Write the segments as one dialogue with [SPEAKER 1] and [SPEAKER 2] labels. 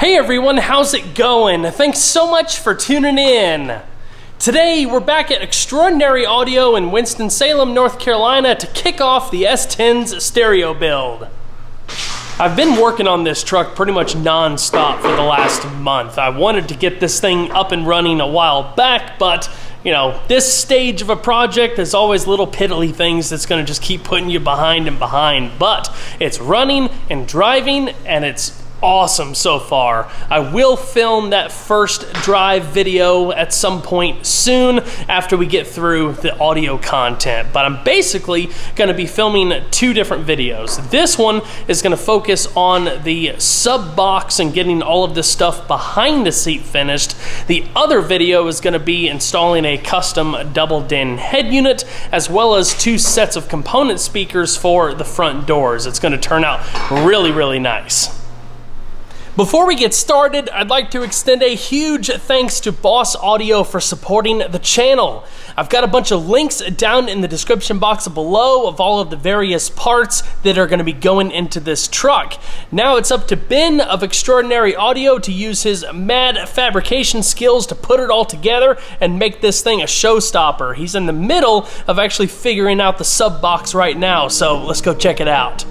[SPEAKER 1] Hey everyone, how's it going? Thanks so much for tuning in. Today we're back at Extraordinary Audio in Winston, Salem, North Carolina to kick off the S10's stereo build. I've been working on this truck pretty much non-stop for the last month. I wanted to get this thing up and running a while back, but you know, this stage of a project, there's always little piddly things that's gonna just keep putting you behind and behind, but it's running and driving and it's awesome so far. I will film that first drive video at some point soon after we get through the audio content, but I'm basically going to be filming two different videos. This one is going to focus on the sub box and getting all of this stuff behind the seat finished. The other video is going to be installing a custom double din head unit as well as two sets of component speakers for the front doors. It's going to turn out really nice. Before we get started, I'd like to extend a huge thanks to Boss Audio for supporting the channel. I've got a bunch of links down in the description box below of all of the various parts that are going to be going into this truck. Now it's up to Ben of Extraordinary Audio to use his mad fabrication skills to put it all together and make this thing a showstopper. He's in the middle of actually figuring out the sub box right now, so let's go check it out.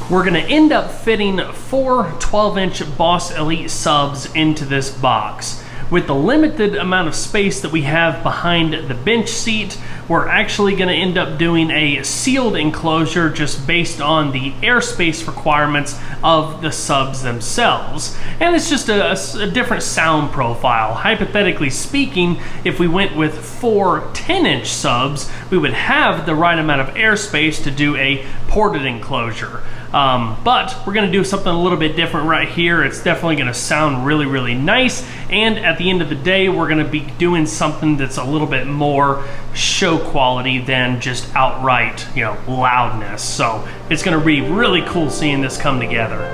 [SPEAKER 1] We're gonna end up fitting four 12-inch Boss Elite subs into this box. With the limited amount of space that we have behind the bench seat, we're actually gonna end up doing a sealed enclosure just based on the airspace requirements of the subs themselves. And it's just a different sound profile. Hypothetically speaking, if we went with four 10-inch subs, we would have the right amount of airspace to do a ported enclosure. But we're gonna do something a little bit different right here. It's definitely gonna sound really nice, and at the end of the day we're gonna be doing something that's a little bit more show quality than just outright, you know, loudness. So it's gonna be really cool seeing this come together.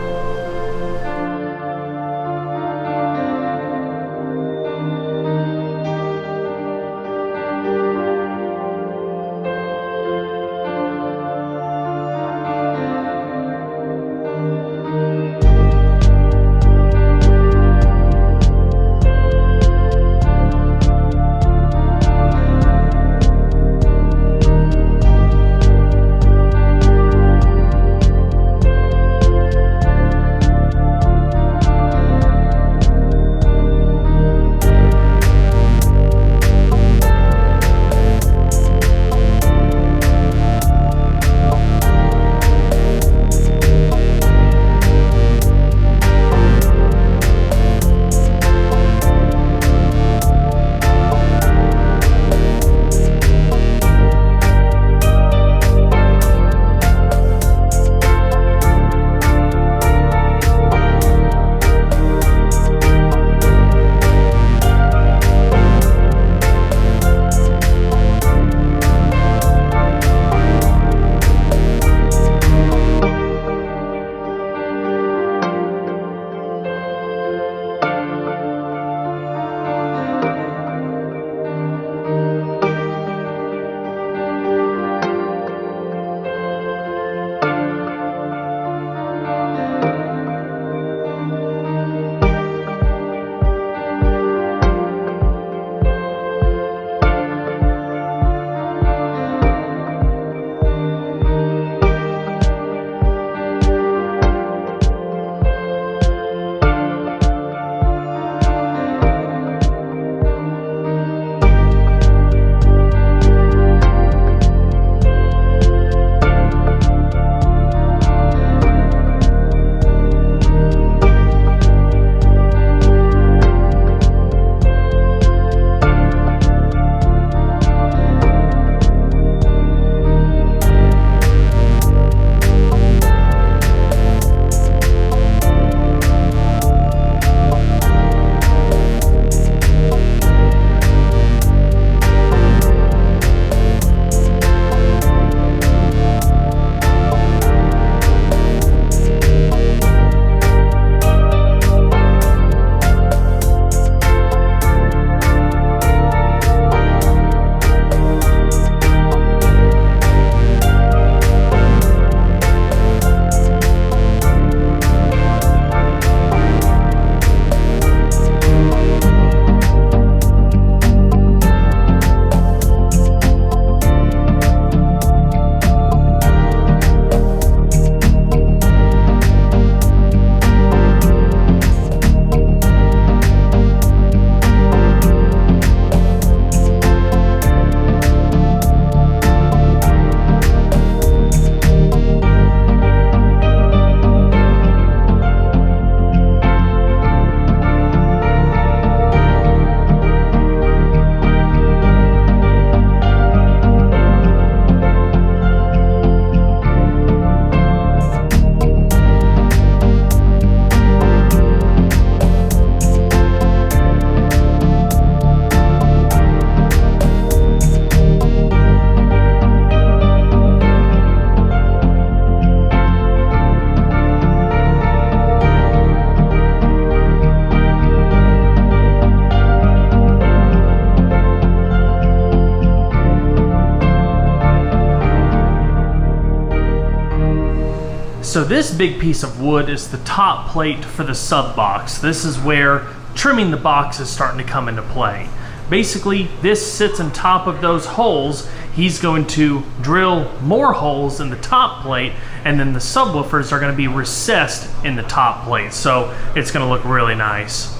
[SPEAKER 1] So this big piece of wood is the top plate for the sub box. This is where trimming the box is starting to come into play. Basically, this sits on top of those holes. He's going to drill more holes in the top plate, and then the subwoofers are going to be recessed in the top plate. So it's going to look really nice.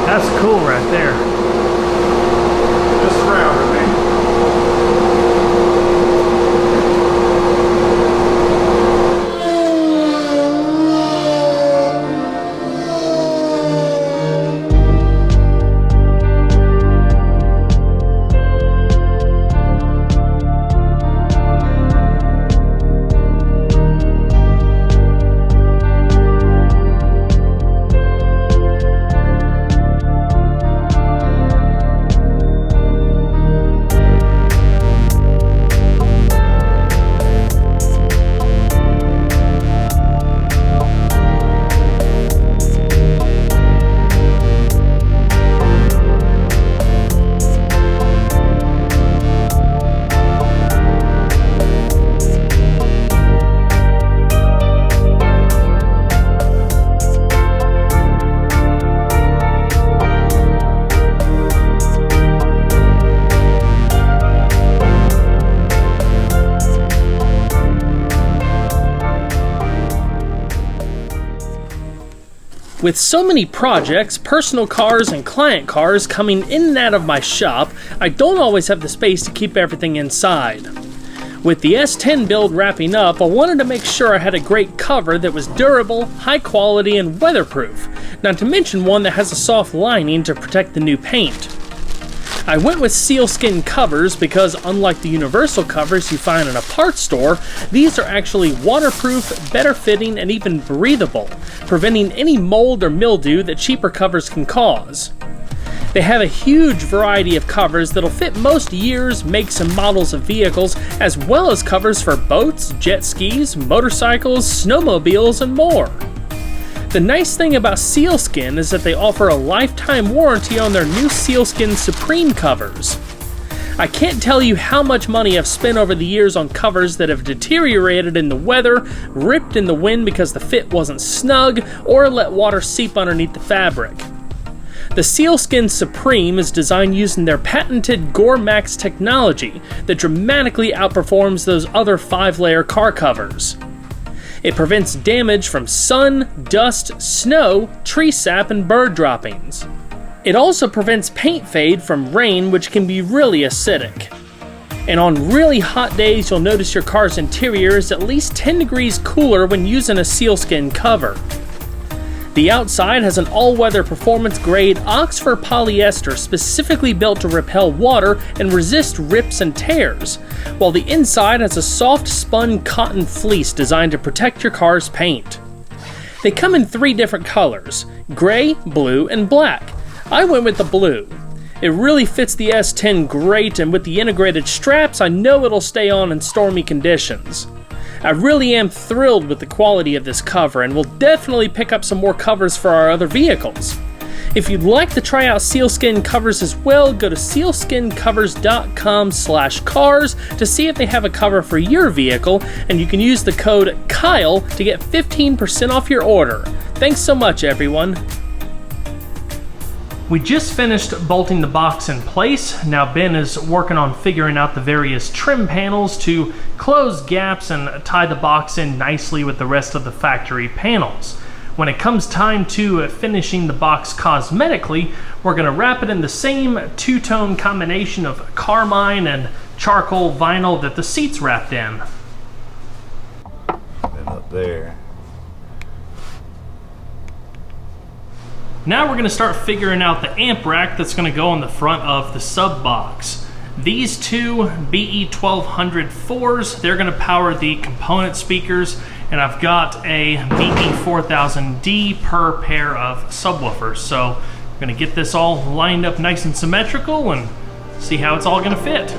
[SPEAKER 1] That's cool right there.
[SPEAKER 2] Just round with me.
[SPEAKER 1] With so many projects, personal cars and client cars coming in and out of my shop, I don't always have the space to keep everything inside. With the S10 build wrapping up, I wanted to make sure I had a great cover that was durable, high quality, and weatherproof, not to mention one that has a soft lining to protect the new paint. I went with sealskin covers because, unlike the universal covers you find in a parts store, these are actually waterproof, better fitting, and even breathable, preventing any mold or mildew that cheaper covers can cause. They have a huge variety of covers that'll fit most years, makes, and models of vehicles, as well as covers for boats, jet skis, motorcycles, snowmobiles, and more. The nice thing about Sealskin is that they offer a lifetime warranty on their new Sealskin Supreme covers. I can't tell you how much money I've spent over the years on covers that have deteriorated in the weather, ripped in the wind because the fit wasn't snug, or let water seep underneath the fabric. The Sealskin Supreme is designed using their patented GoreMax technology that dramatically outperforms those other 5-layer car covers. It prevents damage from sun, dust, snow, tree sap, and bird droppings. It also prevents paint fade from rain, which can be really acidic. And on really hot days, you'll notice your car's interior is at least 10 degrees cooler when using a sealskin cover. The outside has an all-weather performance-grade Oxford polyester specifically built to repel water and resist rips and tears, while the inside has a soft spun cotton fleece designed to protect your car's paint. They come in 3 different colors: gray, blue, and black. I went with the blue. It really fits the S10 great, and with the integrated straps, I know it'll stay on in stormy conditions. I really am thrilled with the quality of this cover and will definitely pick up some more covers for our other vehicles. If you'd like to try out Sealskin covers as well, go to sealskincovers.com/cars to see if they have a cover for your vehicle, and you can use the code KYLE to get 15% off your order. Thanks so much, everyone. We just finished bolting the box in place. Now Ben is working on figuring out the various trim panels to close gaps and tie the box in nicely with the rest of the factory panels. When it comes time to finishing the box cosmetically, we're going to wrap it in the same two-tone combination of carmine and charcoal vinyl that the seat's wrapped in.
[SPEAKER 2] And up there.
[SPEAKER 1] Now we're going to start figuring out the amp rack that's going to go on the front of the sub box. These two BE1200 4s, they're going to power the component speakers, and I've got a BE4000D per pair of subwoofers. So I'm going to get this all lined up nice and symmetrical and see how it's all going to fit.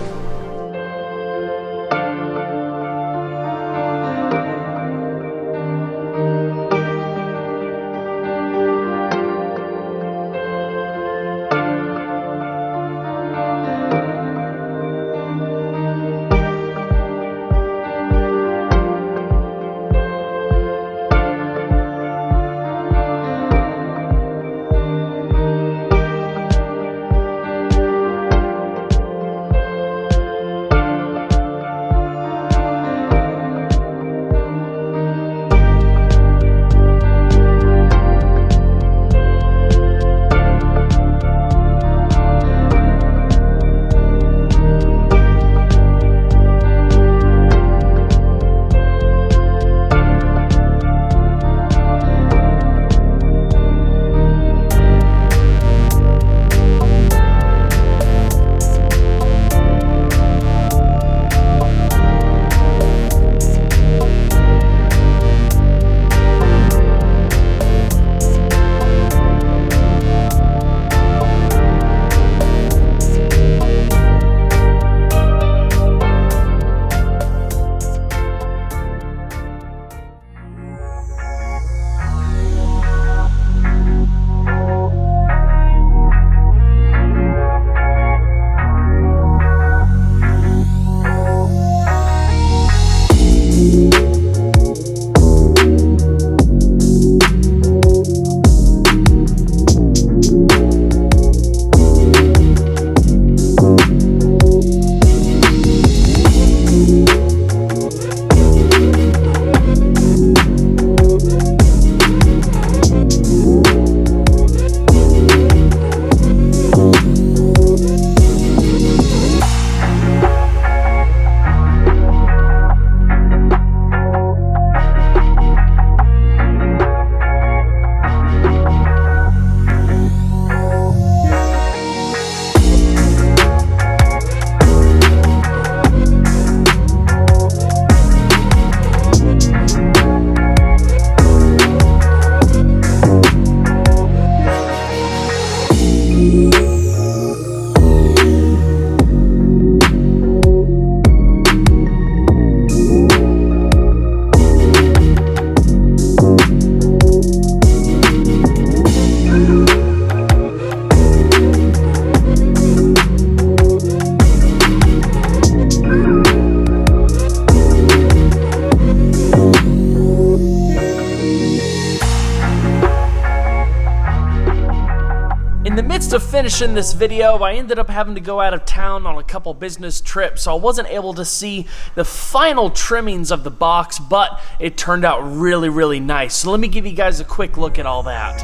[SPEAKER 1] finishing this video. I ended up having to go out of town on a couple business trips, so I wasn't able to see the final trimmings of the box, but it turned out really, really nice. So let me give you guys a quick look at all that.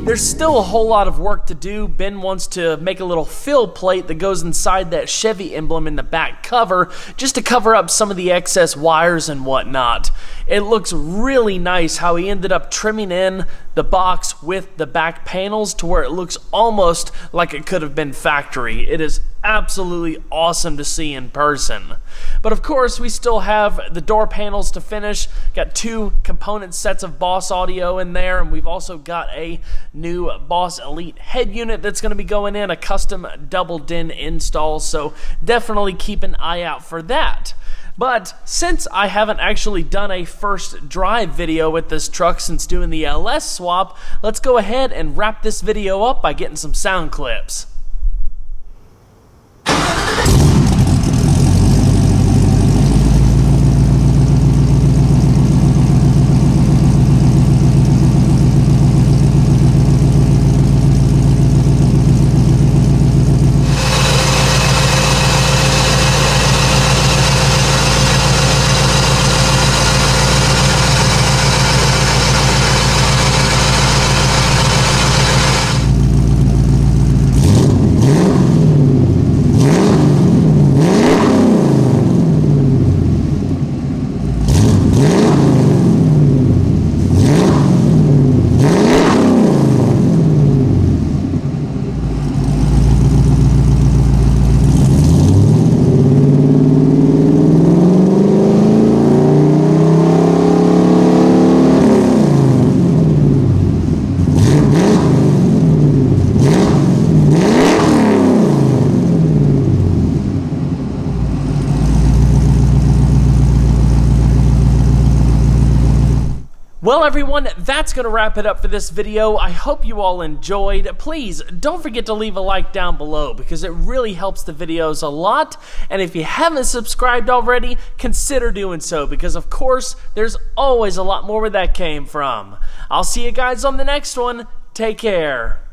[SPEAKER 1] There's still a whole lot of work to do. Ben wants to make a little fill plate that goes inside that Chevy emblem in the back cover, just to cover up some of the excess wires and whatnot. It looks really nice how he ended up trimming in the box with the back panels to where it looks almost like it could have been factory. It is absolutely awesome to see in person. But of course, we still have the door panels to finish. Got 2 component sets of Boss audio in there, and we've also got a new Boss Elite head unit that's going to be going in, a custom double din install, so definitely keep an eye out for that. But since I haven't actually done a first drive video with this truck since doing the LS swap, let's go ahead and wrap this video up by getting some sound clips. Well everyone, that's going to wrap it up for this video. I hope you all enjoyed. Please don't forget to leave a like down below because it really helps the videos a lot. And if you haven't subscribed already, consider doing so because of course there's always a lot more where that came from. I'll see you guys on the next one. Take care.